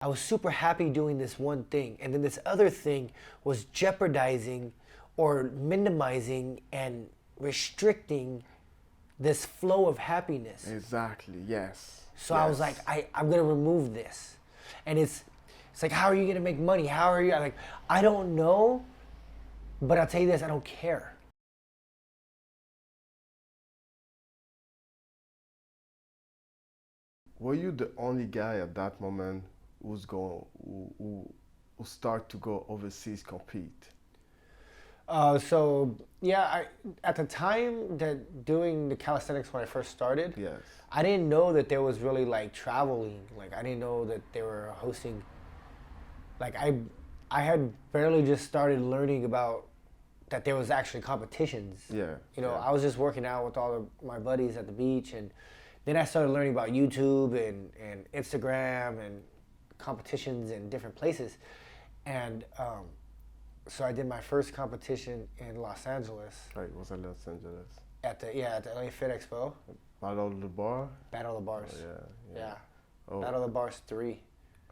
I was super happy doing this one thing, and then this other thing was jeopardizing or minimizing and restricting this flow of happiness. Exactly. Yes. So yes. I was like, I'm gonna remove this, and it's like, how are you gonna make money? How are you? I'm like, I don't know, but I'll tell you this, I don't care. Were you the only guy at that moment who's going who start to go overseas compete? So yeah, at the time that doing the calisthenics when I first started, Yes. I didn't know that there was really like traveling. Like I didn't know that they were hosting. Like I had barely just started learning about that there was actually competitions. Yeah. You know, yeah. I was just working out with all of my buddies at the beach, and then I started learning about YouTube and Instagram and competitions in different places, and so I did my first competition in Los Angeles Right, was at Los Angeles. at the LA Fit Expo, Battle of the Bar? Battle of the Bars. Oh, yeah. Yeah, Oh, Battle of the Bars 3.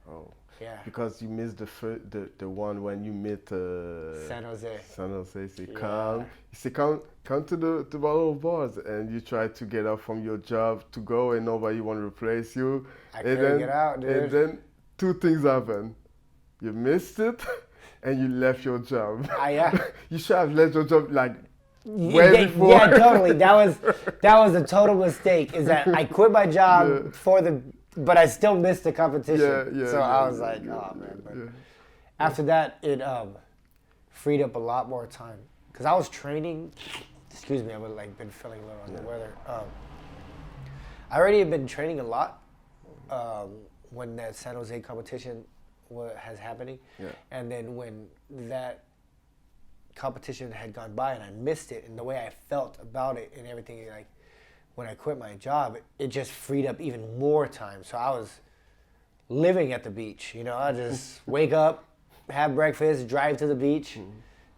oh. Yeah, Because you missed the one when you met San Jose. San Jose. So you Yeah. come, you say come to the Battle of Bars, and you try to get out from your job to go, and nobody want to replace you. I And couldn't then, get out, dude. And then two things happen. You missed it, and you left your job. Yeah. You should have left your job like Yeah, way before. yeah, totally. That was a total mistake. Is that I quit my job but I still missed the competition. So I was like, oh man. But after that, it freed up a lot more time because I was training. Excuse me, I've been feeling a little under the weather. I already had been training a lot when that San Jose competition has happening, and then when that competition had gone by and I missed it, and the way I felt about it and everything, like when I quit my job, it just freed up even more time. So I was living at the beach. You know, I just wake up, have breakfast, drive to the beach,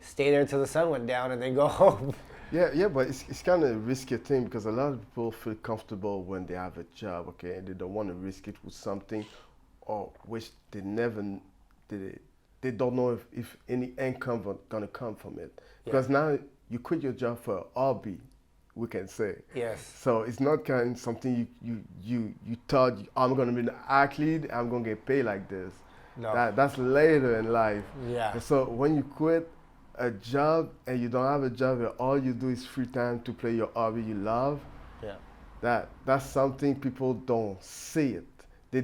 stay there till the sun went down, and then go home. Yeah, but it's kind of a risky thing because a lot of people feel comfortable when they have a job, okay, and they don't want to risk it with something, or which they never, they don't know if any income gonna come from it. Because now you quit your job for a hobby, we can say. Yes. So it's not kind of something you thought I'm gonna be an athlete, I'm gonna get paid like this. No. That's later in life. Yeah. And so when you quit a job and you don't have a job and all you do is free time to play your hobby you love, that's something people don't see it. They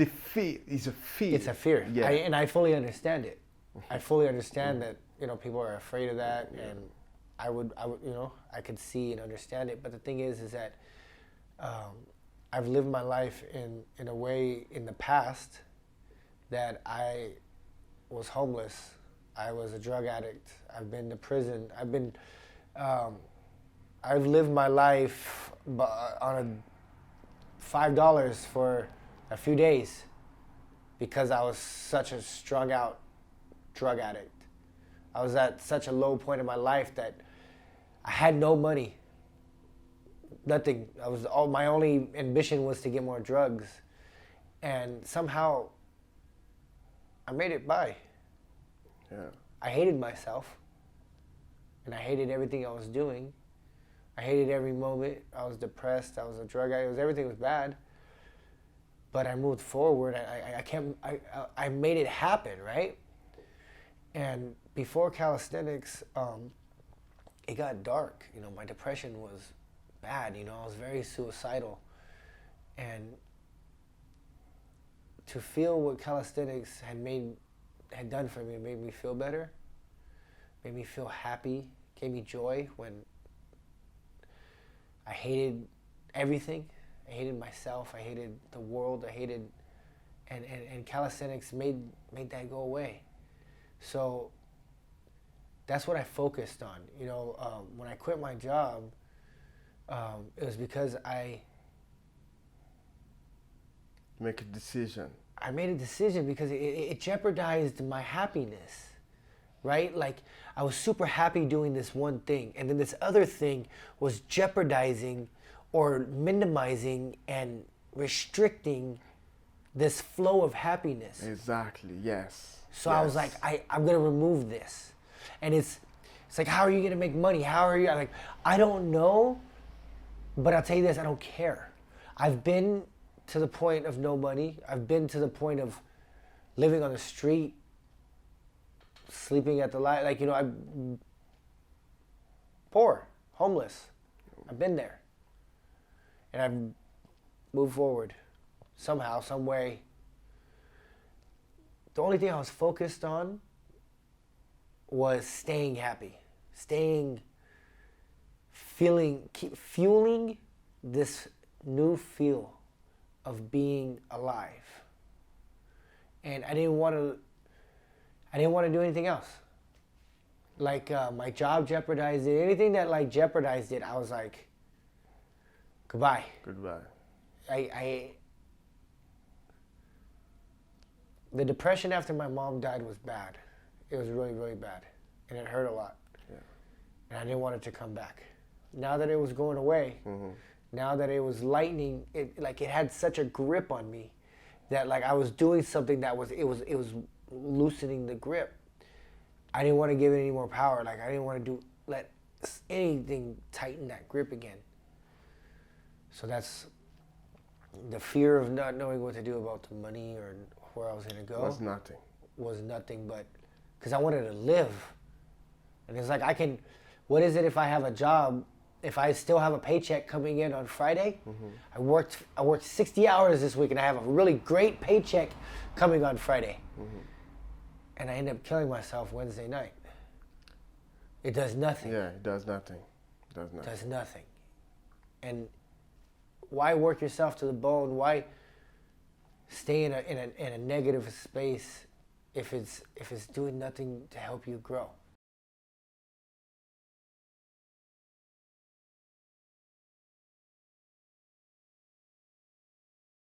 fear. It's a fear. It's a fear. Yeah. And I fully understand it. I fully understand that, you know, people are afraid of that, and I would, you know, I could see and understand it. But the thing is that I've lived my life in a way in the past that I was homeless. I was a drug addict. I've been to prison. I've lived my life on $5 for a few days because I was such a strung out drug addict. I was at such a low point in my life that I had no money. Nothing. My only ambition was to get more drugs. And somehow I made it by. Yeah. I hated myself, and I hated everything I was doing. I hated every moment. I was depressed. I was a drug addict. Everything was bad. But I moved forward. I made it happen, right? And before calisthenics, it got dark. You know, my depression was bad. You know, I was very suicidal, and to feel what calisthenics had done for me, it made me feel better, made me feel happy, gave me joy when I hated everything. I hated myself, I hated the world, and calisthenics made that go away. So that's what I focused on. You know, when I quit my job, it was because I Make a decision. I made a decision because it jeopardized my happiness, right? Like I was super happy doing this one thing, and then this other thing was jeopardizing or minimizing and restricting this flow of happiness. Exactly. Yes. So yes. I was like, I'm gonna remove this, and it's like, how are you gonna make money? How are you? I'm like, I don't know, but I'll tell you this, I don't care. I've been to the point of no money. I've been to the point of living on the street, sleeping at the light. Like, you know, I'm poor, homeless. I've been there. And I've moved forward somehow, some way. The only thing I was focused on was staying happy, keep fueling this new feel of being alive. And I didn't want to do anything else. Like my job jeopardized it. Anything that like jeopardized it, I was like, goodbye. The depression after my mom died was bad. It was really, really bad. And it hurt a lot. Yeah. And I didn't want it to come back. Now that it was going away, now that it was lightening, it had such a grip on me that like I was doing something that was loosening the grip. I didn't want to give it any more power. Like I didn't want to let anything tighten that grip again. So that's the fear of not knowing what to do about the money or where I was going to go. Was nothing but because I wanted to live. And it's like what is it if I have a job, if I still have a paycheck coming in on Friday? I worked 60 hours this week and I have a really great paycheck coming on Friday. And I end up killing myself Wednesday night. It does nothing. Yeah, it does nothing. Does nothing. And why work yourself to the bone? Why stay in a negative space if it's doing nothing to help you grow?